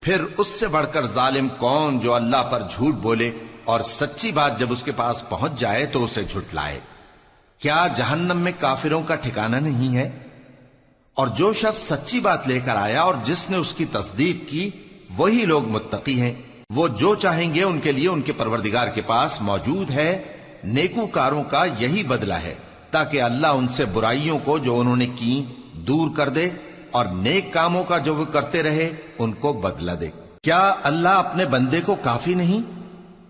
پھر اس سے بڑھ کر ظالم کون جو اللہ پر جھوٹ بولے اور سچی بات جب اس کے پاس پہنچ جائے تو اسے جھٹلائے؟ کیا جہنم میں کافروں کا ٹھکانہ نہیں ہے؟ اور جو شخص سچی بات لے کر آیا اور جس نے اس کی تصدیق کی وہی لوگ متقی ہیں۔ وہ جو چاہیں گے ان کے لیے ان کے پروردگار کے پاس موجود ہے۔ نیکوکاروں کا یہی بدلہ ہے، تاکہ اللہ ان سے برائیوں کو جو انہوں نے کی دور کر دے اور نیک کاموں کا جو وہ کرتے رہے ان کو بدلہ دے۔ کیا اللہ اپنے بندے کو کافی نہیں؟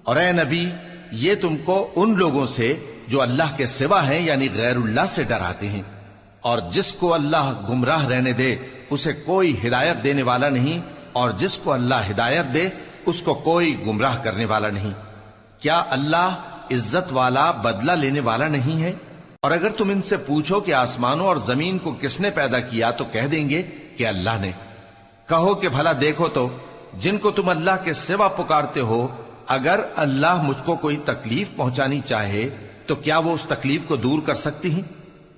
اور اے نبی، یہ تم کو ان لوگوں سے جو اللہ کے سوا ہیں یعنی غیر اللہ سے ڈراتے ہیں، اور جس کو اللہ گمراہ رہنے دے اسے کوئی ہدایت دینے والا نہیں، اور جس کو اللہ ہدایت دے اس کو کوئی گمراہ کرنے والا نہیں۔ کیا اللہ عزت والا بدلہ لینے والا نہیں ہے؟ اور اگر تم ان سے پوچھو کہ آسمانوں اور زمین کو کس نے پیدا کیا تو کہہ دیں گے کہ اللہ نے۔ کہو کہ بھلا دیکھو تو جن کو تم اللہ کے سوا پکارتے ہو، اگر اللہ مجھ کو کوئی تکلیف پہنچانی چاہے تو کیا وہ اس تکلیف کو دور کر سکتی ہیں؟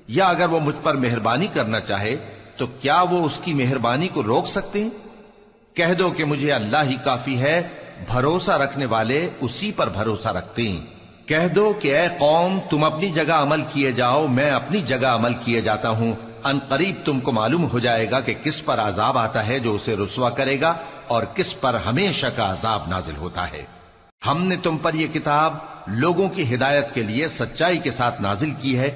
یا اگر وہ مجھ پر مہربانی کرنا چاہے تو کیا وہ اس کی مہربانی کو روک سکتے ہیں؟ کہہ دو کہ مجھے اللہ ہی کافی ہے، بھروسہ رکھنے والے اسی پر بھروسہ رکھتے ہیں۔ کہہ دو کہ اے قوم تم اپنی جگہ عمل کیے جاؤ، میں اپنی جگہ عمل کیے جاتا ہوں، ان قریب تم کو معلوم ہو جائے گا کہ کس پر عذاب آتا ہے جو اسے رسوا کرے گا اور کس پر ہمیشہ کا عذاب نازل ہوتا ہے۔ ہم نے تم پر یہ کتاب لوگوں کی ہدایت کے لیے سچائی کے ساتھ نازل کی ہے،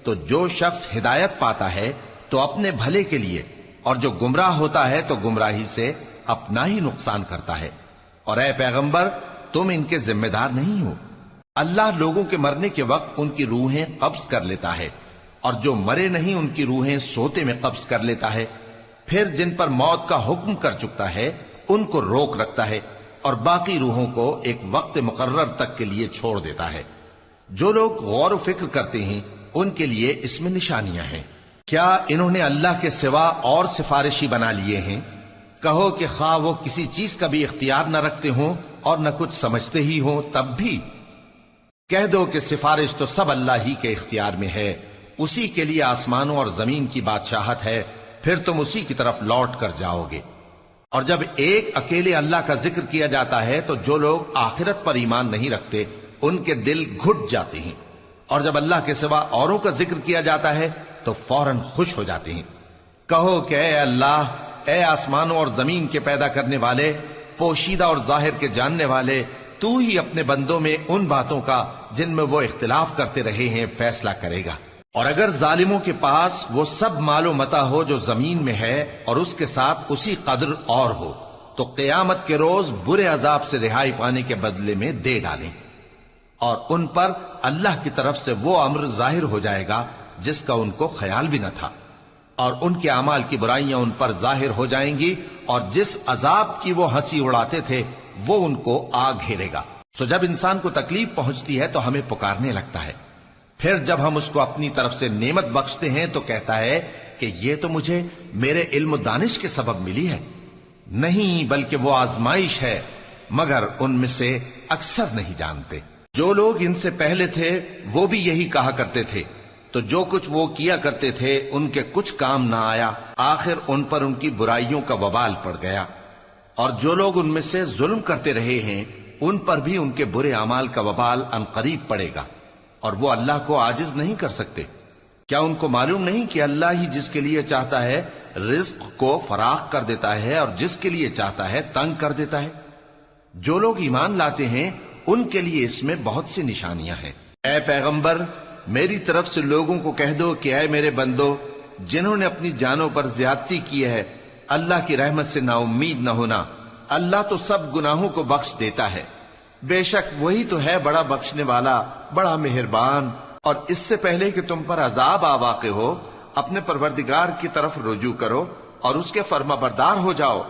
تو جو شخص ہدایت پاتا ہے تو اپنے بھلے کے لیے، اور جو گمراہ ہوتا ہے تو گمراہی سے اپنا ہی نقصان کرتا ہے۔ اور اے پیغمبر تم ان کے ذمہ دار نہیں ہو۔ اللہ لوگوں کے مرنے کے وقت ان کی روحیں قبض کر لیتا ہے، اور جو مرے نہیں ان کی روحیں سوتے میں قبض کر لیتا ہے، پھر جن پر موت کا حکم کر چکتا ہے ان کو روک رکھتا ہے، اور باقی روحوں کو ایک وقت مقرر تک کے لیے چھوڑ دیتا ہے۔ جو لوگ غور و فکر کرتے ہیں ان کے لیے اس میں نشانیاں ہیں۔ کیا انہوں نے اللہ کے سوا اور سفارشی بنا لیے ہیں؟ کہو کہ خواہ وہ کسی چیز کا بھی اختیار نہ رکھتے ہوں اور نہ کچھ سمجھتے ہی ہوں تب بھی کہہ دو کہ سفارش تو سب اللہ ہی کے اختیار میں ہے، اسی کے لیے آسمانوں اور زمین کی بادشاہت ہے، پھر تم اسی کی طرف لوٹ کر جاؤ گے۔ اور جب ایک اکیلے اللہ کا ذکر کیا جاتا ہے تو جو لوگ آخرت پر ایمان نہیں رکھتے ان کے دل گھٹ جاتے ہیں، اور جب اللہ کے سوا اوروں کا ذکر کیا جاتا ہے تو فوراً خوش ہو جاتے ہیں۔ کہو کہ اے اللہ، اے آسمانوں اور زمین کے پیدا کرنے والے، پوشیدہ اور ظاہر کے جاننے والے، تو ہی اپنے بندوں میں ان باتوں کا جن میں وہ اختلاف کرتے رہے ہیں فیصلہ کرے گا۔ اور اگر ظالموں کے پاس وہ سب مال و متاع ہو جو زمین میں ہے اور اس کے ساتھ اسی قدر اور ہو تو قیامت کے روز برے عذاب سے رہائی پانے کے بدلے میں دے ڈالیں، اور ان پر اللہ کی طرف سے وہ امر ظاہر ہو جائے گا جس کا ان کو خیال بھی نہ تھا، اور ان کے اعمال کی برائیاں ان پر ظاہر ہو جائیں گی، اور جس عذاب کی وہ ہنسی اڑاتے تھے وہ ان کو آ گھیرے گا۔ سو جب انسان کو تکلیف پہنچتی ہے تو ہمیں پکارنے لگتا ہے، پھر جب ہم اس کو اپنی طرف سے نعمت بخشتے ہیں تو کہتا ہے کہ یہ تو مجھے میرے علم و دانش کے سبب ملی ہے۔ نہیں، بلکہ وہ آزمائش ہے، مگر ان میں سے اکثر نہیں جانتے۔ جو لوگ ان سے پہلے تھے وہ بھی یہی کہا کرتے تھے، تو جو کچھ وہ کیا کرتے تھے ان کے کچھ کام نہ آیا، آخر ان پر ان کی برائیوں کا وبال پڑ گیا۔ اور جو لوگ ان میں سے ظلم کرتے رہے ہیں ان پر بھی ان کے برے اعمال کا وبال عنقریب پڑے گا، اور وہ اللہ کو عاجز نہیں کر سکتے۔ کیا ان کو معلوم نہیں کہ اللہ ہی جس کے لیے چاہتا ہے رزق کو فراخ کر دیتا ہے اور جس کے لیے چاہتا ہے تنگ کر دیتا ہے؟ جو لوگ ایمان لاتے ہیں ان کے لیے اس میں بہت سی نشانیاں ہیں۔ اے پیغمبر، میری طرف سے لوگوں کو کہہ دو کہ اے میرے بندو، جنہوں نے اپنی جانوں پر زیادتی کی ہے، اللہ کی رحمت سے نا امید نہ ہونا۔ اللہ تو سب گناہوں کو بخش دیتا ہے، بے شک وہی تو ہے بڑا بخشنے والا، بڑا مہربان۔ اور اس سے پہلے کہ تم پر عذاب آ واقع ہو، اپنے پروردگار کی طرف رجوع کرو اور اس کے فرما بردار ہو جاؤ،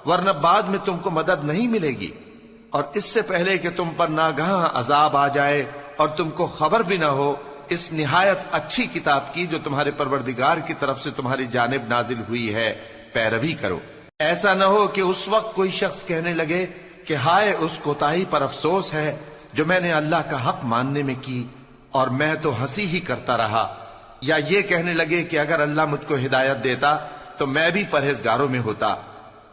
ورنہ بعد میں تم کو مدد نہیں ملے گی۔ اور اس سے پہلے کہ تم پر ناگہاں عذاب آ جائے اور تم کو خبر بھی نہ ہو، اس نہایت اچھی کتاب کی جو تمہارے پروردگار کی طرف سے تمہاری جانب نازل ہوئی ہے پیروی کرو۔ ایسا نہ ہو کہ اس وقت کوئی شخص کہنے لگے کہ ہائے اس کوتاہی پر افسوس ہے جو میں نے اللہ کا حق ماننے میں کی، اور میں تو ہنسی ہی کرتا رہا، یا یہ کہنے لگے کہ اگر اللہ مجھ کو ہدایت دیتا تو میں بھی پرہیزگاروں میں ہوتا،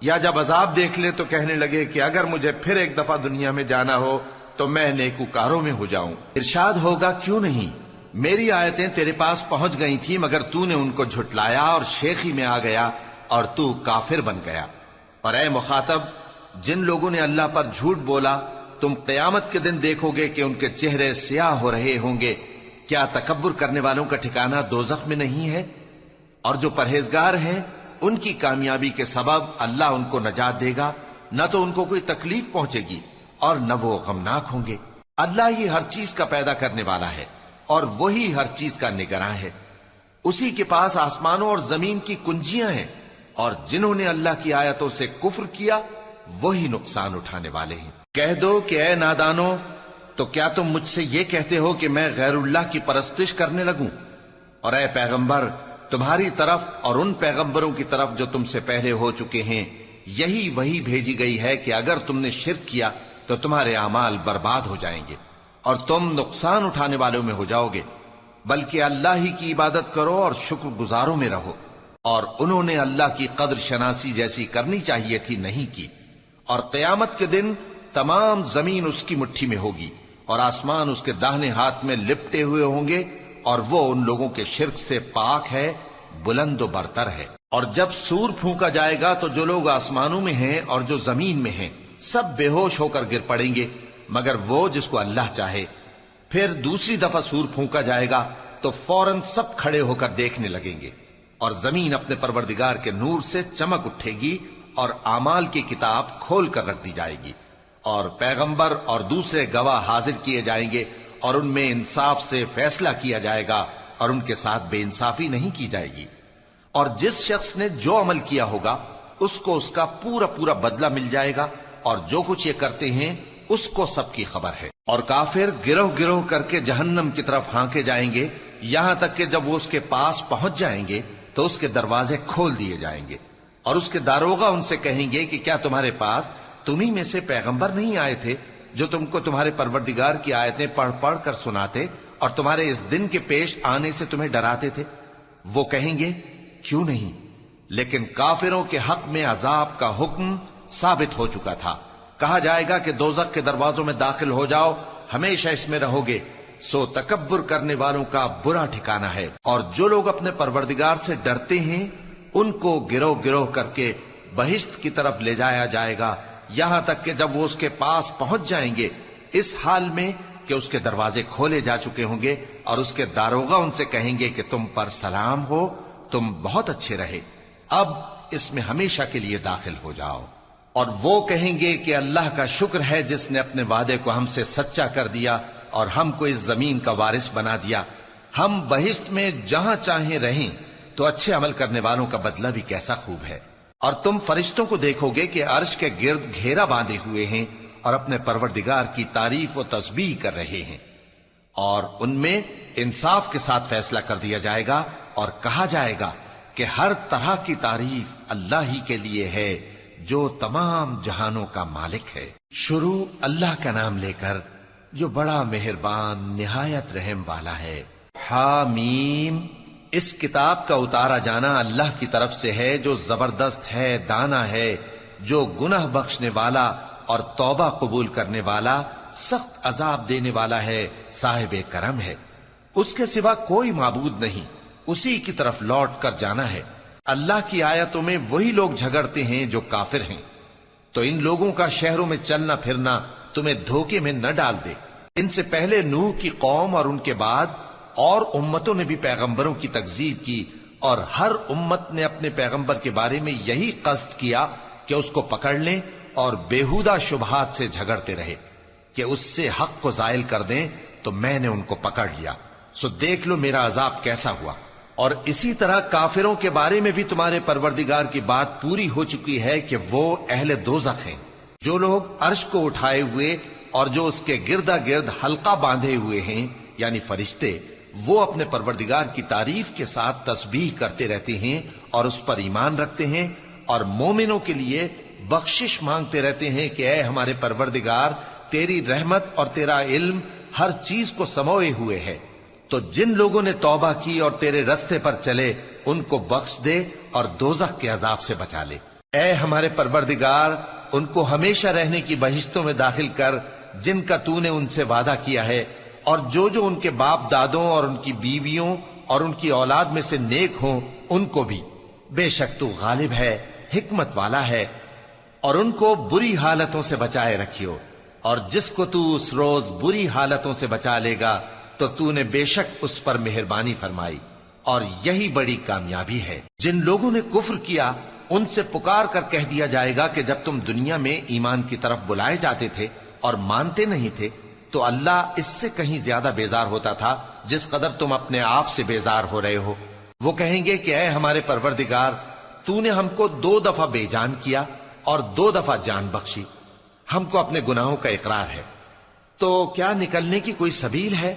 یا جب عذاب دیکھ لے تو کہنے لگے کہ اگر مجھے پھر ایک دفعہ دنیا میں جانا ہو تو میں نیکوکاروں میں ہو جاؤں۔ ارشاد ہوگا کیوں نہیں، میری آیتیں تیرے پاس پہنچ گئی تھی مگر تو نے ان کو جھٹلایا اور شیخی میں آ گیا اور تو کافر بن گیا۔ اور اے مخاطب، جن لوگوں نے اللہ پر جھوٹ بولا تم قیامت کے دن دیکھو گے کہ ان کے چہرے سیاہ ہو رہے ہوں گے۔ کیا تکبر کرنے والوں کا ٹھکانہ دوزخ میں نہیں ہے؟ اور جو پرہیزگار ہیں ان کی کامیابی کے سبب اللہ ان کو نجات دے گا، نہ تو ان کو کوئی تکلیف پہنچے گی اور نہ وہ غمناک ہوں گے۔ اللہ ہی ہر چیز کا پیدا کرنے والا ہے اور وہی ہر چیز کا نگراں ہے۔ اسی کے پاس آسمانوں اور زمین کی کنجیاں ہیں، اور جنہوں نے اللہ کی آیتوں سے کفر کیا وہی نقصان اٹھانے والے ہیں۔ کہہ دو کہ اے نادانو، تو کیا تم مجھ سے یہ کہتے ہو کہ میں غیر اللہ کی پرستش کرنے لگوں؟ اور اے پیغمبر، تمہاری طرف اور ان پیغمبروں کی طرف جو تم سے پہلے ہو چکے ہیں یہی وہی بھیجی گئی ہے کہ اگر تم نے شرک کیا تو تمہارے اعمال برباد ہو جائیں گے اور تم نقصان اٹھانے والوں میں ہو جاؤ گے، بلکہ اللہ ہی کی عبادت کرو اور شکر گزاروں میں رہو۔ اور انہوں نے اللہ کی قدر شناسی جیسی کرنی چاہیے تھی نہیں کی۔ اور قیامت کے دن تمام زمین اس کی مٹھی میں ہوگی اور آسمان اس کے داہنے ہاتھ میں لپٹے ہوئے ہوں گے، اور وہ ان لوگوں کے شرک سے پاک ہے، بلند و برتر ہے۔ اور جب سور پھونکا جائے گا تو جو لوگ آسمانوں میں ہیں اور جو زمین میں ہیں سب بے ہوش ہو کر گر پڑیں گے مگر وہ جس کو اللہ چاہے۔ پھر دوسری دفعہ سور پھونکا جائے گا تو فوراً سب کھڑے ہو کر دیکھنے لگیں گے، اور زمین اپنے پروردگار کے نور سے چمک اٹھے گی اور اعمال کی کتاب کھول کر رکھ دی جائے گی، اور پیغمبر اور دوسرے گواہ حاضر کیے جائیں گے، اور ان میں انصاف سے فیصلہ کیا جائے گا اور ان کے ساتھ بے انصافی نہیں کی جائے گی۔ اور جس شخص نے جو عمل کیا ہوگا اس کو اس کا پورا پورا بدلہ مل جائے گا، اور جو کچھ یہ کرتے ہیں اس کو سب کی خبر ہے۔ اور کافر گروہ گروہ کر کے جہنم کی طرف ہانکے جائیں گے، یہاں تک کہ جب وہ اس کے پاس پہنچ جائیں گے تو اس کے دروازے کھول دیے جائیں گے، اور اس کے داروغہ ان سے کہیں گے کہ کیا تمہارے پاس تمہیں میں سے پیغمبر نہیں آئے تھے جو تم کو تمہارے پروردگار کی آیتیں پڑھ پڑھ کر سناتے اور تمہارے اس دن کے پیش آنے سے تمہیں ڈراتے تھے؟ وہ کہیں گے کیوں نہیں، لیکن کافروں کے حق میں عذاب کا حکم ثابت ہو چکا تھا۔ کہا جائے گا کہ دوزخ کے دروازوں میں داخل ہو جاؤ، ہمیشہ اس میں رہو گے، سو تکبر کرنے والوں کا برا ٹھکانہ ہے۔ اور جو لوگ اپنے پروردگار سے ڈرتے ہیں ان کو گروہ گروہ کر کے بہشت کی طرف لے جایا جائے گا، یہاں تک کہ جب وہ اس کے پاس پہنچ جائیں گے اس حال میں کہ اس کے دروازے کھولے جا چکے ہوں گے، اور اس کے داروغہ ان سے کہیں گے کہ تم پر سلام ہو، تم بہت اچھے رہے، اب اس میں ہمیشہ کے لیے داخل ہو جاؤ۔ اور وہ کہیں گے کہ اللہ کا شکر ہے جس نے اپنے وعدے کو ہم سے سچا کر دیا اور ہم کو اس زمین کا وارث بنا دیا، ہم بہشت میں جہاں چاہیں رہیں، تو اچھے عمل کرنے والوں کا بدلہ بھی کیسا خوب ہے۔ اور تم فرشتوں کو دیکھو گے کہ عرش کے گرد گھیرا باندھے ہوئے ہیں اور اپنے پروردگار کی تعریف و تسبیح کر رہے ہیں، اور ان میں انصاف کے ساتھ فیصلہ کر دیا جائے گا، اور کہا جائے گا کہ ہر طرح کی تعریف اللہ ہی کے لیے ہے جو تمام جہانوں کا مالک ہے۔ شروع اللہ کا نام لے کر جو بڑا مہربان نہایت رحم والا ہے۔ حامیم، اس کتاب کا اتارا جانا اللہ کی طرف سے ہے جو زبردست ہے، دانا ہے، جو گناہ بخشنے والا اور توبہ قبول کرنے والا، سخت عذاب دینے والا ہے، صاحب کرم ہے۔ اس کے سوا کوئی معبود نہیں، اسی کی طرف لوٹ کر جانا ہے۔ اللہ کی آیتوں میں وہی لوگ جھگڑتے ہیں جو کافر ہیں، تو ان لوگوں کا شہروں میں چلنا پھرنا تمہیں دھوکے میں نہ ڈال دے۔ ان سے پہلے نوح کی قوم اور ان کے بعد اور امتوں نے بھی پیغمبروں کی تکذیب کی، اور ہر امت نے اپنے پیغمبر کے بارے میں یہی قصد کیا کہ اس کو پکڑ لیں اور بیہودہ شبہات سے جھگڑتے رہے کہ اس سے حق کو زائل کر دیں، تو میں نے ان کو پکڑ لیا، سو دیکھ لو میرا عذاب کیسا ہوا۔ اور اسی طرح کافروں کے بارے میں بھی تمہارے پروردگار کی بات پوری ہو چکی ہے کہ وہ اہل دوزخ ہیں۔ جو لوگ عرش کو اٹھائے ہوئے اور جو اس کے گردا گرد حلقہ باندھے ہوئے ہیں یعنی فرشتے، وہ اپنے پروردگار کی تعریف کے ساتھ تسبیح کرتے رہتے ہیں اور اس پر ایمان رکھتے ہیں، اور مومنوں کے لیے بخشش مانگتے رہتے ہیں کہ اے ہمارے پروردگار، تیری رحمت اور تیرا علم ہر چیز کو سموئے ہوئے ہے، تو جن لوگوں نے توبہ کی اور تیرے رستے پر چلے ان کو بخش دے اور دوزخ کے عذاب سے بچا لے۔ اے ہمارے پروردگار، ان کو ہمیشہ رہنے کی بہشتوں میں داخل کر جن کا تو نے ان سے وعدہ کیا ہے، اور جو جو ان کے باپ دادوں اور ان کی بیویوں اور ان کی اولاد میں سے نیک ہوں ان کو بھی۔ بے شک تو غالب ہے، حکمت والا ہے۔ اور ان کو بری حالتوں سے بچائے رکھیو، اور جس کو تو اس روز بری حالتوں سے بچا لے گا تو نے بے شک اس پر مہربانی فرمائی، اور یہی بڑی کامیابی ہے۔ جن لوگوں نے کفر کیا ان سے پکار کر کہہ دیا جائے گا کہ جب تم دنیا میں ایمان کی طرف بلائے جاتے تھے اور مانتے نہیں تھے تو اللہ اس سے کہیں زیادہ بیزار ہوتا تھا جس قدر تم اپنے آپ سے بیزار ہو رہے ہو۔ وہ کہیں گے کہ اے ہمارے پروردگار، تو نے ہم کو 2 دفعہ بے جان کیا اور 2 دفعہ جان بخشی، ہم کو اپنے گناہوں کا اقرار ہے، تو کیا نکلنے کی کوئی سبیل ہے؟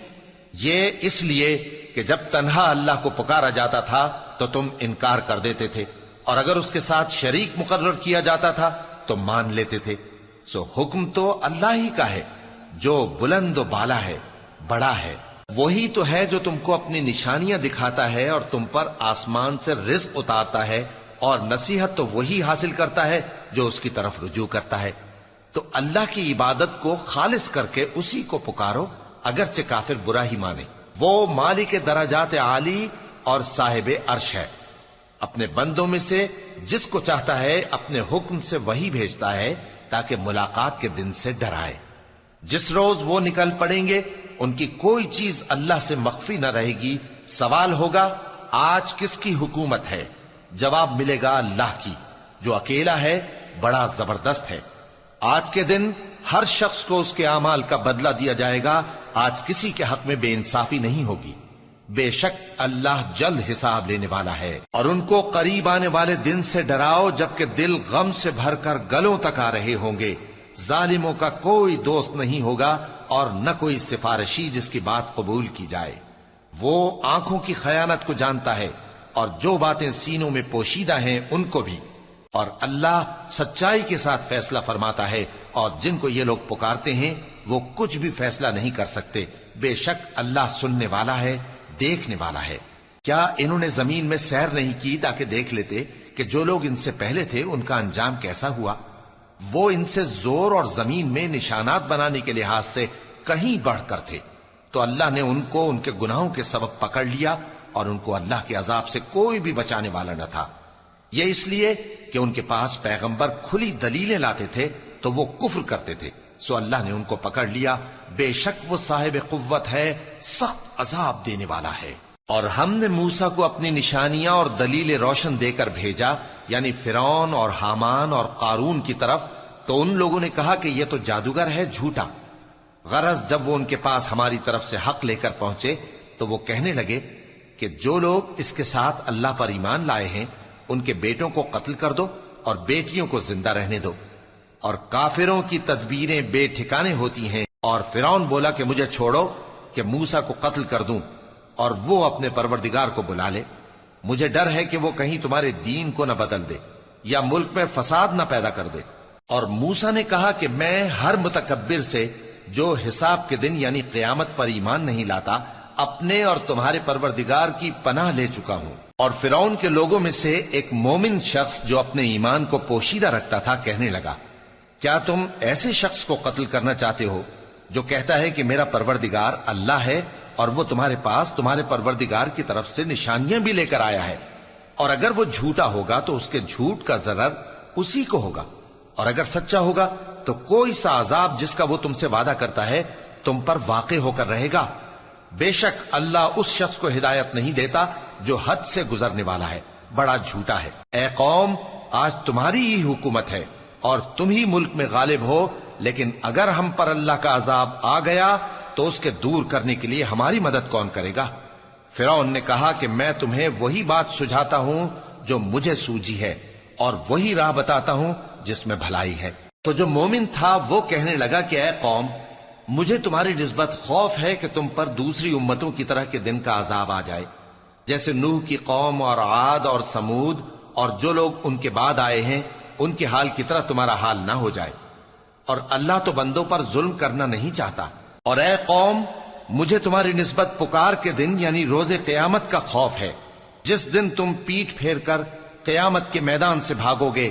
یہ اس لیے کہ جب تنہا اللہ کو پکارا جاتا تھا تو تم انکار کر دیتے تھے، اور اگر اس کے ساتھ شریک مقرر کیا جاتا تھا تو مان لیتے تھے۔ سو حکم تو اللہ ہی کا ہے جو بلند و بالا ہے، بڑا ہے۔ وہی تو ہے جو تم کو اپنی نشانیاں دکھاتا ہے اور تم پر آسمان سے رزق اتارتا ہے، اور نصیحت تو وہی حاصل کرتا ہے جو اس کی طرف رجوع کرتا ہے۔ تو اللہ کی عبادت کو خالص کر کے اسی کو پکارو، اگرچہ کافر برا ہی مانے۔ وہ مالک درجات عالی اور صاحب عرش ہے، اپنے بندوں میں سے جس کو چاہتا ہے اپنے حکم سے وہی بھیجتا ہے تاکہ ملاقات کے دن سے ڈرائے۔ جس روز وہ نکل پڑیں گے ان کی کوئی چیز اللہ سے مخفی نہ رہے گی۔ سوال ہوگا آج کس کی حکومت ہے؟ جواب ملے گا اللہ کی، جو اکیلا ہے، بڑا زبردست ہے۔ آج کے دن ہر شخص کو اس کے اعمال کا بدلہ دیا جائے گا۔ آج کسی کے حق میں بے انصافی نہیں ہوگی۔ بے شک اللہ جلد حساب لینے والا ہے۔ اور ان کو قریب آنے والے دن سے ڈراؤ جبکہ دل غم سے بھر کر گلوں تک آ رہے ہوں گے۔ ظالموں کا کوئی دوست نہیں ہوگا اور نہ کوئی سفارشی جس کی بات قبول کی جائے۔ وہ آنکھوں کی خیانت کو جانتا ہے اور جو باتیں سینوں میں پوشیدہ ہیں ان کو بھی، اور اللہ سچائی کے ساتھ فیصلہ فرماتا ہے، اور جن کو یہ لوگ پکارتے ہیں وہ کچھ بھی فیصلہ نہیں کر سکتے۔ بے شک اللہ سننے والا ہے، دیکھنے والا ہے۔ کیا انہوں نے زمین میں سیر نہیں کی تاکہ دیکھ لیتے کہ جو لوگ ان سے پہلے تھے ان کا انجام کیسا ہوا؟ وہ ان سے زور اور زمین میں نشانات بنانے کے لحاظ سے کہیں بڑھ کر تھے، تو اللہ نے ان کو ان کے گناہوں کے سبب پکڑ لیا، اور ان کو اللہ کے عذاب سے کوئی بھی بچانے والا نہ تھا۔ یہ اس لیے کہ ان کے پاس پیغمبر کھلی دلیلیں لاتے تھے تو وہ کفر کرتے تھے، سو اللہ نے ان کو پکڑ لیا۔ بے شک وہ صاحب قوت ہے، سخت عذاب دینے والا ہے۔ اور ہم نے موسیٰ کو اپنی نشانیاں اور دلیل روشن دے کر بھیجا، یعنی فرعون اور حامان اور قارون کی طرف، تو ان لوگوں نے کہا کہ یہ تو جادوگر ہے، جھوٹا۔ غرض جب وہ ان کے پاس ہماری طرف سے حق لے کر پہنچے تو وہ کہنے لگے کہ جو لوگ اس کے ساتھ اللہ پر ایمان لائے ہیں ان کے بیٹوں کو قتل کر دو اور بیٹیوں کو زندہ رہنے دو۔ اور کافروں کی تدبیریں بے ٹھکانے ہوتی ہیں۔ اور فرعون بولا کہ مجھے چھوڑو کہ موسیٰ کو قتل کر دوں اور وہ اپنے پروردگار کو بلا لے۔ مجھے ڈر ہے کہ وہ کہیں تمہارے دین کو نہ بدل دے یا ملک میں فساد نہ پیدا کر دے۔ اور موسیٰ نے کہا کہ میں ہر متکبر سے جو حساب کے دن یعنی قیامت پر ایمان نہیں لاتا اپنے اور تمہارے پروردگار کی پناہ لے چکا ہوں۔ اور فرعون کے لوگوں میں سے ایک مومن شخص جو اپنے ایمان کو پوشیدہ رکھتا تھا کہنے لگا، کیا تم ایسے شخص کو قتل کرنا چاہتے ہو جو کہتا ہے کہ میرا پروردگار اللہ ہے اور وہ تمہارے پاس تمہارے پروردگار کی طرف سے نشانیاں بھی لے کر آیا ہے؟ اور اگر وہ جھوٹا ہوگا تو اس کے جھوٹ کا ضرر اسی کو ہوگا، اور اگر سچا ہوگا تو کوئی سا عذاب جس کا وہ تم سے وعدہ کرتا ہے تم پر واقع ہو کر رہے گا۔ بے شک اللہ اس شخص کو ہدایت نہیں دیتا جو حد سے گزرنے والا ہے، بڑا جھوٹا ہے۔ اے قوم، آج تمہاری ہی حکومت ہے اور تم ہی ملک میں غالب ہو، لیکن اگر ہم پر اللہ کا عذاب آ گیا تو اس کے دور کرنے کے لیے ہماری مدد کون کرے گا؟ فرعون نے کہا کہ میں تمہیں وہی بات سجھاتا ہوں جو مجھے سوجھی ہے، اور وہی راہ بتاتا ہوں جس میں بھلائی ہے۔ تو جو مومن تھا وہ کہنے لگا کہ اے قوم، مجھے تمہاری نسبت خوف ہے کہ تم پر دوسری امتوں کی طرح کے دن کا عذاب آ جائے، جیسے نوح کی قوم اور عاد اور سمود اور جو لوگ ان کے بعد آئے ہیں ان کے حال کی طرح تمہارا حال نہ ہو جائے۔ اور اللہ تو بندوں پر ظلم کرنا نہیں چاہتا۔ اور اے قوم، مجھے تمہاری نسبت پکار کے دن یعنی روز قیامت کا خوف ہے، جس دن تم پیٹ پھیر کر قیامت کے میدان سے بھاگو گے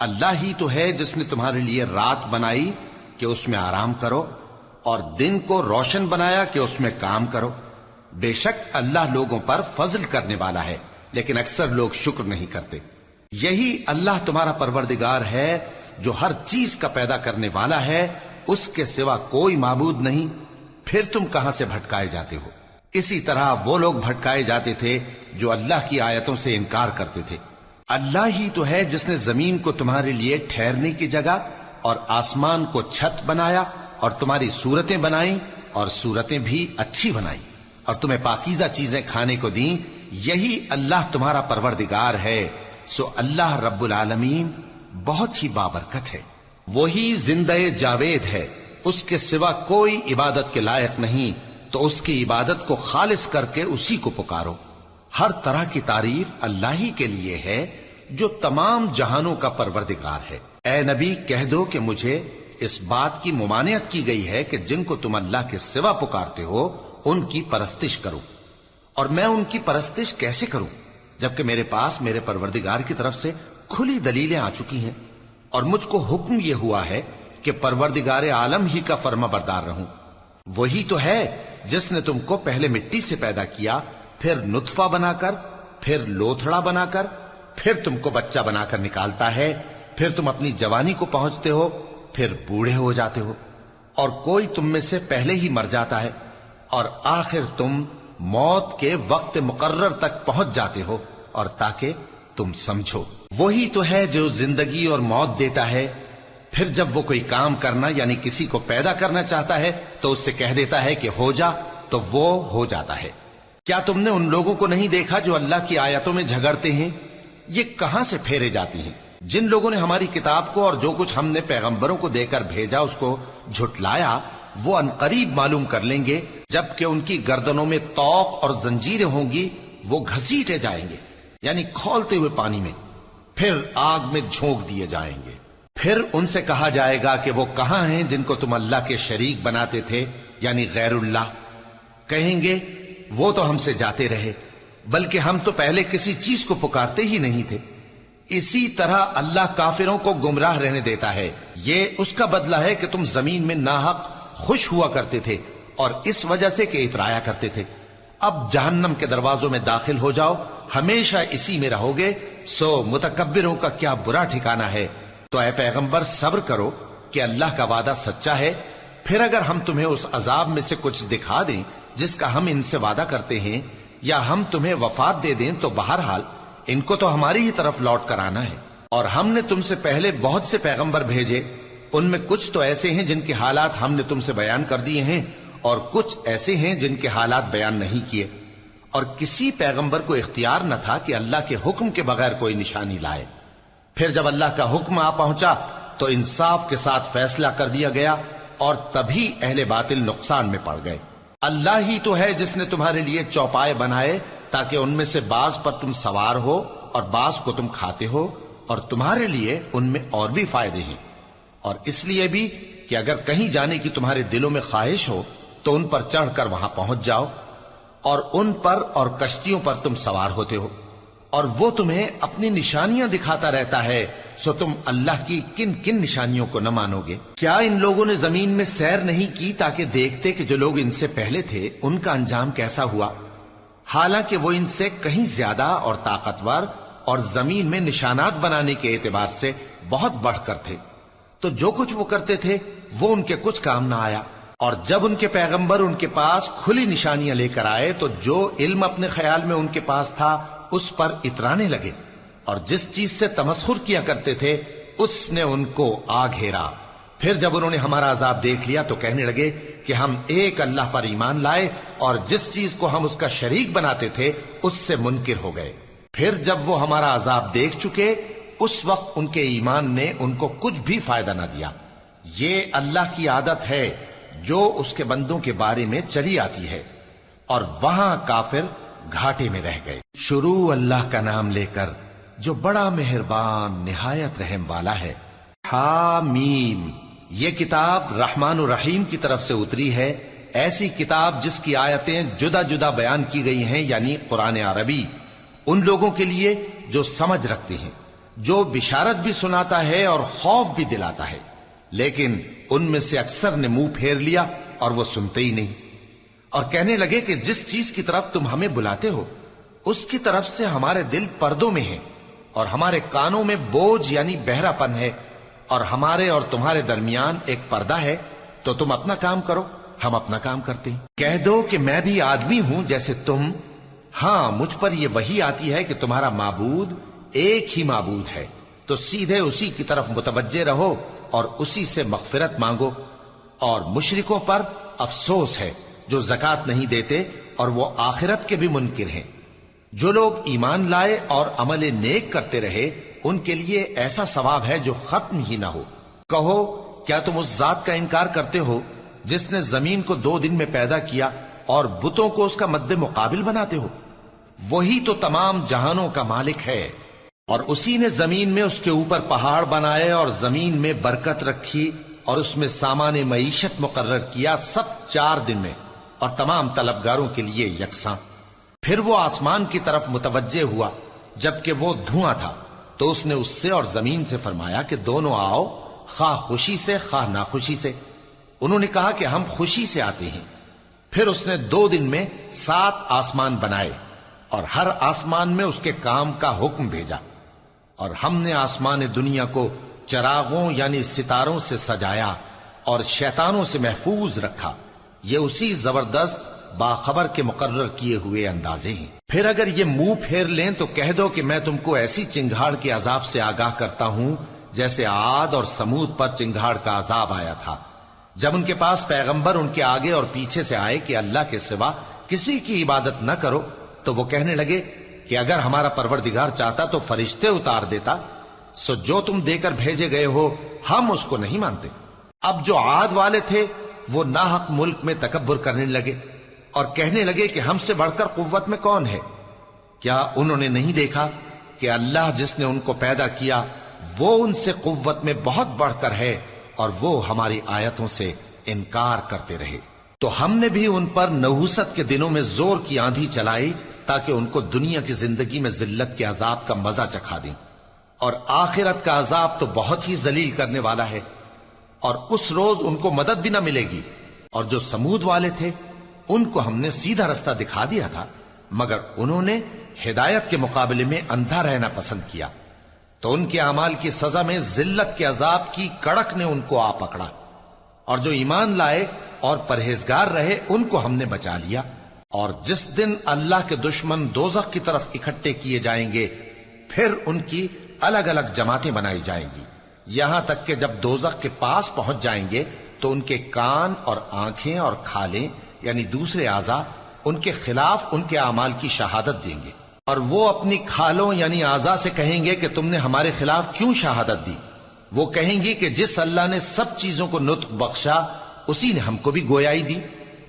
اللہ ہی تو ہے جس نے تمہارے لیے رات بنائی کہ اس میں آرام کرو اور دن کو روشن بنایا کہ اس میں کام کرو. بے شک اللہ لوگوں پر فضل کرنے والا ہے لیکن اکثر لوگ شکر نہیں کرتے. یہی اللہ تمہارا پروردگار ہے جو ہر چیز کا پیدا کرنے والا ہے، اس کے سوا کوئی معبود نہیں. پھر تم کہاں سے بھٹکائے جاتے ہو؟ اسی طرح وہ لوگ بھٹکائے جاتے تھے جو اللہ کی آیتوں سے انکار کرتے تھے. اللہ ہی تو ہے جس نے زمین کو تمہارے لیے ٹھہرنے کی جگہ اور آسمان کو چھت بنایا اور تمہاری صورتیں بنائیں اور صورتیں بھی اچھی بنائیں اور تمہیں پاکیزہ چیزیں کھانے کو دیں. یہی اللہ تمہارا پروردگار ہے. سو اللہ رب العالمین بہت ہی بابرکت ہے. وہی زندہ جاوید ہے، اس کے سوا کوئی عبادت کے لائق نہیں، تو اس کی عبادت کو خالص کر کے اسی کو پکارو. ہر طرح کی تعریف اللہ ہی کے لیے ہے جو تمام جہانوں کا پروردگار ہے. اے نبی کہہ دو کہ مجھے اس بات کی ممانعت کی گئی ہے کہ جن کو تم اللہ کے سوا پکارتے ہو ان کی پرستش کرو، اور میں ان کی پرستش کیسے کروں جبکہ میرے پاس میرے پروردگار کی طرف سے کھلی دلیلیں آ چکی ہیں اور مجھ کو حکم یہ ہوا ہے کہ پروردگار عالم ہی کا فرما بردار رہوں. وہی تو ہے جس نے تم کو پہلے مٹی سے پیدا کیا، پھر نطفہ بنا کر، پھر لوتھڑا بنا کر، پھر تم کو بچہ بنا کر نکالتا ہے، پھر تم اپنی جوانی کو پہنچتے ہو، پھر بوڑھے ہو جاتے ہو، اور کوئی تم میں سے پہلے ہی مر جاتا ہے، اور آخر تم موت کے وقت مقرر تک پہنچ جاتے ہو. اور تاکہ تم سمجھو وہی تو ہے جو زندگی اور موت دیتا ہے، پھر جب وہ کوئی کام کرنا یعنی کسی کو پیدا کرنا چاہتا ہے تو اس سے کہہ دیتا ہے کہ ہو جا، تو وہ ہو جاتا ہے. کیا تم نے ان لوگوں کو نہیں دیکھا جو اللہ کی آیتوں میں جھگڑتے ہیں؟ یہ کہاں سے پھیرے جاتی ہیں؟ جن لوگوں نے ہماری کتاب کو اور جو کچھ ہم نے پیغمبروں کو دے کر بھیجا اس کو جھٹلایا، وہ انقریب معلوم کر لیں گے جبکہ ان کی گردنوں میں طوق اور زنجیریں ہوں گی، وہ گھسیٹے جائیں گے یعنی کھولتے ہوئے پانی میں، پھر آگ میں جھونک دیے جائیں گے. پھر ان سے کہا جائے گا کہ وہ کہاں ہیں جن کو تم اللہ کے شریک بناتے تھے یعنی غیر اللہ؟ کہیں گے وہ تو ہم سے جاتے رہے، بلکہ ہم تو پہلے کسی چیز کو پکارتے ہی نہیں تھے. اسی طرح اللہ کافروں کو گمراہ رہنے دیتا ہے. یہ اس کا بدلہ ہے کہ تم زمین میں ناحق خوش ہوا کرتے تھے اور اس وجہ سے کہ اترایا کرتے تھے. اب جہنم کے دروازوں میں داخل ہو جاؤ، ہمیشہ اسی میں رہو گے. سو متکبروں کا کیا برا ٹھکانہ ہے. تو اے پیغمبر صبر کرو کہ اللہ کا وعدہ سچا ہے. پھر اگر ہم تمہیں اس عذاب میں سے کچھ دکھا دیں جس کا ہم ان سے وعدہ کرتے ہیں، یا ہم تمہیں وفات دے دیں، تو بہرحال ان کو تو ہماری ہی طرف لوٹ کر آنا ہے. اور ہم نے تم سے پہلے بہت سے پیغمبر بھیجے، ان میں کچھ تو ایسے ہیں جن کے حالات ہم نے تم سے بیان کر دیے ہیں، اور کچھ ایسے ہیں جن کے حالات بیان نہیں کیے. اور کسی پیغمبر کو اختیار نہ تھا کہ اللہ کے حکم کے بغیر کوئی نشانی لائے. پھر جب اللہ کا حکم آ پہنچا تو انصاف کے ساتھ فیصلہ کر دیا گیا، اور تبھی اہل باطل نقصان میں پڑ گئے. اللہ ہی تو ہے جس نے تمہارے لیے چوپائے بنائے تاکہ ان میں سے بعض پر تم سوار ہو اور بعض کو تم کھاتے ہو، اور تمہارے لیے ان میں اور بھی فائدے ہیں. اور اس لیے بھی کہ اگر کہیں جانے کی تمہارے دلوں میں خواہش ہو تو ان پر چڑھ کر وہاں پہنچ جاؤ، اور ان پر اور کشتیوں پر تم سوار ہوتے ہو، اور وہ تمہیں اپنی نشانیاں دکھاتا رہتا ہے. سو تم اللہ کی کن کن نشانیوں کو نہ مانو گے؟ کیا ان لوگوں نے زمین میں سیر نہیں کی تاکہ دیکھتے کہ جو لوگ ان سے پہلے تھے ان کا انجام کیسا ہوا، حالانکہ وہ ان سے کہیں زیادہ اور طاقتور اور زمین میں نشانات بنانے کے اعتبار سے بہت بڑھ کر تھے. تو جو کچھ وہ کرتے تھے وہ ان کے کچھ کام نہ آیا. اور جب ان کے پیغمبر ان کے پاس کھلی نشانیاں لے کر آئے تو جو علم اپنے خیال میں ان کے پاس تھا اس پر اترانے لگے، اور جس چیز سے تمسخر کیا کرتے تھے اس نے ان کو آ گھیرا. پھر جب انہوں نے ہمارا عذاب دیکھ لیا تو کہنے لگے کہ ہم ایک اللہ پر ایمان لائے، اور جس چیز کو ہم اس کا شریک بناتے تھے اس سے منکر ہو گئے. پھر جب وہ ہمارا عذاب دیکھ چکے اس وقت ان کے ایمان نے ان کو کچھ بھی فائدہ نہ دیا. یہ اللہ کی عادت ہے جو اس کے بندوں کے بارے میں چلی آتی ہے، اور وہاں کافر گھاٹے میں رہ گئے. شروع اللہ کا نام لے کر جو بڑا مہربان نہایت رحم والا ہے. حامیم، یہ کتاب رحمان الرحیم کی طرف سے اتری ہے، ایسی کتاب جس کی آیتیں جدا جدا بیان کی گئی ہیں، یعنی قرآن عربی، ان لوگوں کے لیے جو سمجھ رکھتے ہیں. جو بشارت بھی سناتا ہے اور خوف بھی دلاتا ہے، لیکن ان میں سے اکثر نے منہ پھیر لیا اور وہ سنتے ہی نہیں، اور کہنے لگے کہ جس چیز کی طرف تم ہمیں بلاتے ہو اس کی طرف سے ہمارے دل پردوں میں ہیں، اور ہمارے کانوں میں بوجھ یعنی بہرا پن ہے، اور ہمارے اور تمہارے درمیان ایک پردہ ہے، تو تم اپنا کام کرو، ہم اپنا کام کرتے ہیں۔ کہہ دو کہ میں بھی آدمی ہوں جیسے تم، ہاں مجھ پر یہ وحی آتی ہے کہ تمہارا معبود ایک ہی معبود ہے، تو سیدھے اسی کی طرف متوجہ رہو اور اسی سے مغفرت مانگو۔ اور مشرکوں پر افسوس ہے جو زکوٰۃ نہیں دیتے اور وہ آخرت کے بھی منکر ہیں۔ جو لوگ ایمان لائے اور عمل نیک کرتے رہے ان کے لیے ایسا ثواب ہے جو ختم ہی نہ ہو۔ کہو کیا تم اس ذات کا انکار کرتے ہو جس نے زمین کو 2 دن میں پیدا کیا اور بتوں کو اس کا مد مقابل بناتے ہو؟ وہی تو تمام جہانوں کا مالک ہے، اور اسی نے زمین میں اس کے اوپر پہاڑ بنائے اور زمین میں برکت رکھی اور اس میں سامان معیشت مقرر کیا، سب 4 دن میں، اور تمام طلبگاروں کے لیے یکساں۔ پھر وہ آسمان کی طرف متوجہ ہوا جبکہ وہ دھواں تھا، تو اس نے اس سے اور زمین سے فرمایا کہ دونوں آؤ، خواہ خوشی سے خواہ ناخوشی سے۔ انہوں نے کہا کہ ہم خوشی سے آتے ہیں۔ پھر اس نے 2 دن میں 7 آسمان بنائے اور ہر آسمان میں اس کے کام کا حکم بھیجا، اور ہم نے آسمان دنیا کو چراغوں یعنی ستاروں سے سجایا اور شیطانوں سے محفوظ رکھا۔ یہ اسی زبردست باخبر کے مقرر کیے ہوئے اندازے ہیں۔ پھر اگر یہ منہ پھیر لیں تو کہہ دو کہ میں تم کو ایسی چنگھاڑ کے عذاب سے آگاہ کرتا ہوں جیسے عاد اور سمود پر چنگھاڑ کا عذاب آیا تھا، جب ان کے پاس پیغمبر ان کے آگے اور پیچھے سے آئے کہ اللہ کے سوا کسی کی عبادت نہ کرو، تو وہ کہنے لگے کہ اگر ہمارا پروردگار چاہتا تو فرشتے اتار دیتا، سو جو تم دے کر بھیجے گئے ہو ہم اس کو نہیں مانتے۔ اب جو عاد والے تھے وہ ناحق ملک میں تکبر کرنے لگے اور کہنے لگے کہ ہم سے بڑھ کر قوت میں کون ہے؟ کیا انہوں نے نہیں دیکھا کہ اللہ جس نے ان کو پیدا کیا وہ ان سے قوت میں بہت بڑھ کر ہے، اور وہ ہماری آیتوں سے انکار کرتے رہے۔ تو ہم نے بھی ان پر نحوست کے دنوں میں زور کی آندھی چلائی تاکہ ان کو دنیا کی زندگی میں ذلت کے عذاب کا مزہ چکھا دیں، اور آخرت کا عذاب تو بہت ہی ذلیل کرنے والا ہے، اور اس روز ان کو مدد بھی نہ ملے گی۔ اور جو سمود والے تھے ان کو ہم نے سیدھا رستہ دکھا دیا تھا، مگر انہوں نے ہدایت کے مقابلے میں اندھا رہنا پسند کیا، تو ان کے اعمال کی سزا میں ذلت کے عذاب کی کڑک نے ان کو آ پکڑا۔ اور جو ایمان لائے اور پرہیزگار رہے ان کو ہم نے بچا لیا۔ اور جس دن اللہ کے دشمن دوزخ کی طرف اکٹھے کیے جائیں گے پھر ان کی الگ الگ جماعتیں بنائی جائیں گی، یہاں تک کہ جب دوزخ کے پاس پہنچ جائیں گے تو ان کے کان اور آنکھیں اور کھالیں یعنی دوسرے اعضاء ان کے خلاف ان کے اعمال کی شہادت دیں گے، اور وہ اپنی کھالوں یعنی اعضاء سے کہیں گے کہ تم نے ہمارے خلاف کیوں شہادت دی؟ وہ کہیں گی کہ جس اللہ نے سب چیزوں کو نطق بخشا اسی نے ہم کو بھی گویائی دی،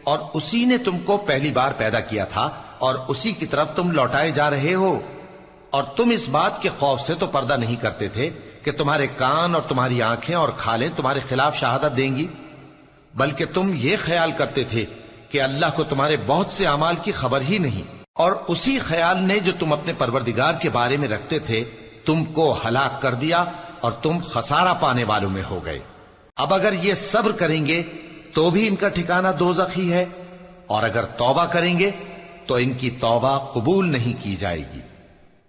اور اسی نے تم کو پہلی بار پیدا کیا تھا اور اسی کی طرف تم لوٹائے جا رہے ہو۔ اور تم اس بات کے خوف سے تو پردہ نہیں کرتے تھے کہ تمہارے کان اور تمہاری آنکھیں اور کھالیں تمہارے خلاف شہادت دیں گی، بلکہ تم یہ خیال کرتے تھے کہ اللہ کو تمہارے بہت سے اعمال کی خبر ہی نہیں، اور اسی خیال نے جو تم اپنے پروردگار کے بارے میں رکھتے تھے تم کو ہلاک کر دیا اور تم خسارہ پانے والوں میں ہو گئے۔ اب اگر یہ صبر کریں گے تو بھی ان کا ٹھکانہ دوزخ ہی ہے، اور اگر توبہ کریں گے تو ان کی توبہ قبول نہیں کی جائے گی۔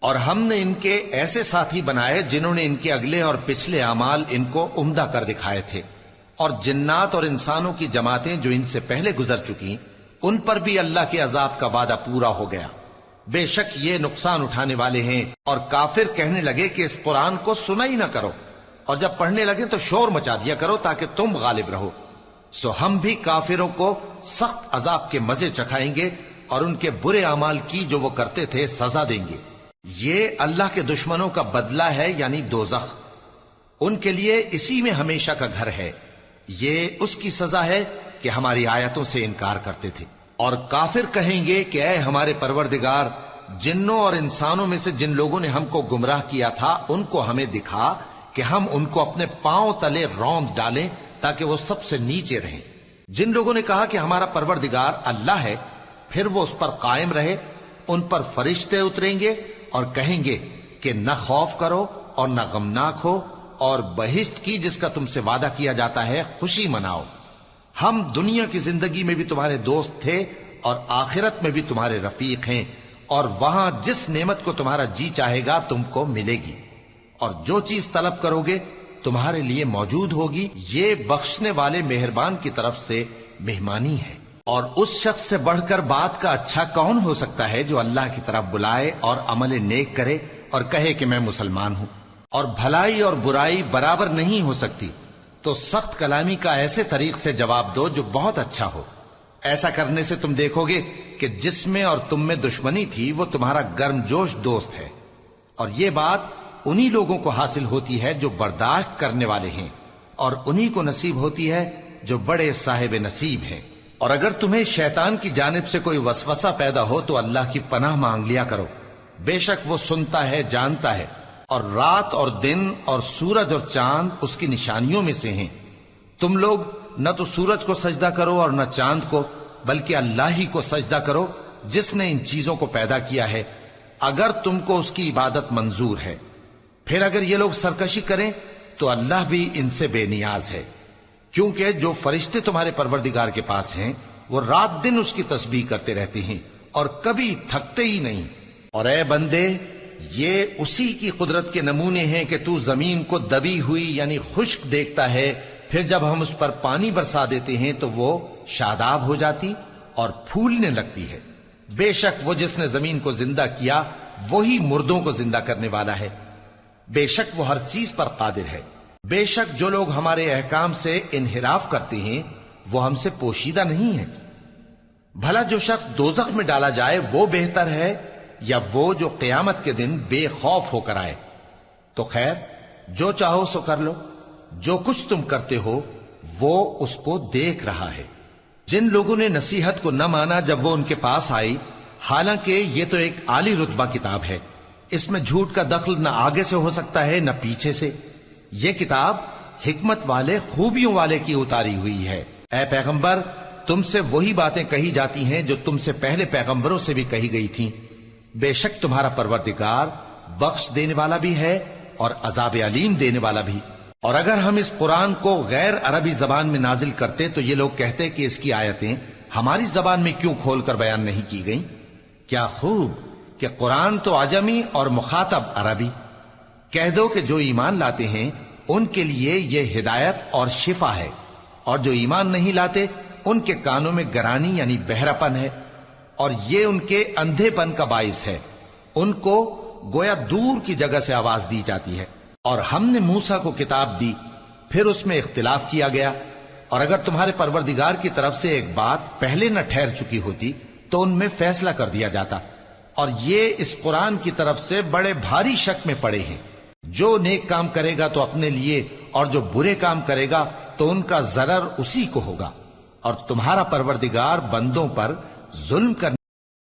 اور ہم نے ان کے ایسے ساتھی بنائے جنہوں نے ان کے اگلے اور پچھلے اعمال ان کو عمدہ کر دکھائے تھے، اور جنات اور انسانوں کی جماعتیں جو ان سے پہلے گزر چکی ان پر بھی اللہ کے عذاب کا وعدہ پورا ہو گیا۔ بے شک یہ نقصان اٹھانے والے ہیں۔ اور کافر کہنے لگے کہ اس قرآن کو سنا ہی نہ کرو، اور جب پڑھنے لگے تو شور مچا دیا کرو تاکہ تم غالب رہو۔ سو ہم بھی کافروں کو سخت عذاب کے مزے چکھائیں گے اور ان کے برے اعمال کی جو وہ کرتے تھے سزا دیں گے۔ یہ اللہ کے دشمنوں کا بدلہ ہے یعنی دوزخ، ان کے لیے اسی میں ہمیشہ کا گھر ہے۔ یہ اس کی سزا ہے کہ ہماری آیتوں سے انکار کرتے تھے۔ اور کافر کہیں گے کہ اے ہمارے پروردگار، جنوں اور انسانوں میں سے جن لوگوں نے ہم کو گمراہ کیا تھا ان کو ہمیں دکھا کہ ہم ان کو اپنے پاؤں تلے روند ڈالیں تاکہ وہ سب سے نیچے رہیں۔ جن لوگوں نے کہا کہ ہمارا پروردگار اللہ ہے پھر وہ اس پر قائم رہے، ان پر فرشتے اتریں گے اور کہیں گے کہ نہ خوف کرو اور نہ غمناک ہو، اور بہشت کی جس کا تم سے وعدہ کیا جاتا ہے خوشی مناؤ۔ ہم دنیا کی زندگی میں بھی تمہارے دوست تھے اور آخرت میں بھی تمہارے رفیق ہیں، اور وہاں جس نعمت کو تمہارا جی چاہے گا تم کو ملے گی، اور جو چیز طلب کرو گے تمہارے لیے موجود ہوگی۔ یہ بخشنے والے مہربان کی طرف سے مہمانی ہے۔ اور اس شخص سے بڑھ کر بات کا اچھا کون ہو سکتا ہے جو اللہ کی طرف بلائے اور عمل نیک کرے اور کہے کہ میں مسلمان ہوں۔ اور بھلائی اور برائی برابر نہیں ہو سکتی، تو سخت کلامی کا ایسے طریق سے جواب دو جو بہت اچھا ہو۔ ایسا کرنے سے تم دیکھو گے کہ جس میں اور تم میں دشمنی تھی وہ تمہارا گرم جوش دوست ہے، اور یہ بات انہی لوگوں کو حاصل ہوتی ہے جو برداشت کرنے والے ہیں، اور انہی کو نصیب ہوتی ہے جو بڑے صاحب نصیب ہیں۔ اور اگر تمہیں شیطان کی جانب سے کوئی وسوسہ پیدا ہو تو اللہ کی پناہ مانگ لیا کرو، بے شک وہ سنتا ہے، جانتا ہے۔ اور رات اور دن اور سورج اور چاند اس کی نشانیوں میں سے ہیں۔ تم لوگ نہ تو سورج کو سجدہ کرو اور نہ چاند کو، بلکہ اللہ ہی کو سجدہ کرو جس نے ان چیزوں کو پیدا کیا ہے، اگر تم کو اس کی عبادت منظور ہے۔ پھر اگر یہ لوگ سرکشی کریں تو اللہ بھی ان سے بے نیاز ہے، کیونکہ جو فرشتے تمہارے پروردگار کے پاس ہیں وہ رات دن اس کی تسبیح کرتے رہتے ہیں اور کبھی تھکتے ہی نہیں۔ اور اے بندے، یہ اسی کی قدرت کے نمونے ہیں کہ تو زمین کو دبی ہوئی یعنی خشک دیکھتا ہے، پھر جب ہم اس پر پانی برسا دیتے ہیں تو وہ شاداب ہو جاتی اور پھولنے لگتی ہے۔ بے شک وہ جس نے زمین کو زندہ کیا وہی مردوں کو زندہ کرنے والا ہے، بے شک وہ ہر چیز پر قادر ہے۔ بے شک جو لوگ ہمارے احکام سے انحراف کرتے ہیں وہ ہم سے پوشیدہ نہیں ہیں۔ بھلا جو شخص دوزخ میں ڈالا جائے وہ بہتر ہے یا وہ جو قیامت کے دن بے خوف ہو کر آئے؟ تو خیر، جو چاہو سو کر لو، جو کچھ تم کرتے ہو وہ اس کو دیکھ رہا ہے۔ جن لوگوں نے نصیحت کو نہ مانا جب وہ ان کے پاس آئی، حالانکہ یہ تو ایک عالی رتبہ کتاب ہے، اس میں جھوٹ کا دخل نہ آگے سے ہو سکتا ہے نہ پیچھے سے۔ یہ کتاب حکمت والے، خوبیوں والے کی اتاری ہوئی ہے۔ اے پیغمبر، تم سے وہی باتیں کہی جاتی ہیں جو تم سے پہلے پیغمبروں سے بھی کہی گئی تھیں۔ بے شک تمہارا پروردگار بخش دینے والا بھی ہے اور عذاب علیم دینے والا بھی۔ اور اگر ہم اس قرآن کو غیر عربی زبان میں نازل کرتے تو یہ لوگ کہتے کہ اس کی آیتیں ہماری زبان میں کیوں کھول کر بیان نہیں کی گئیں؟ کیا خوب کہ قرآن تو عجمی اور مخاطب عربی۔ کہہ دو کہ جو ایمان لاتے ہیں ان کے لیے یہ ہدایت اور شفا ہے، اور جو ایمان نہیں لاتے ان کے کانوں میں گرانی یعنی بہراپن ہے، اور یہ ان کے اندھے پن کا باعث ہے۔ ان کو گویا دور کی جگہ سے آواز دی جاتی ہے۔ اور ہم نے موسیٰ کو کتاب دی، پھر اس میں اختلاف کیا گیا، اور اگر تمہارے پروردگار کی طرف سے ایک بات پہلے نہ ٹھہر چکی ہوتی تو ان میں فیصلہ کر دیا جاتا۔ اور یہ اس قرآن کی طرف سے بڑے بھاری شک میں پڑے ہیں۔ جو نیک کام کرے گا تو اپنے لیے، اور جو برے کام کرے گا تو ان کا ضرر اسی کو ہوگا، اور تمہارا پروردگار بندوں پر ظلم کرنے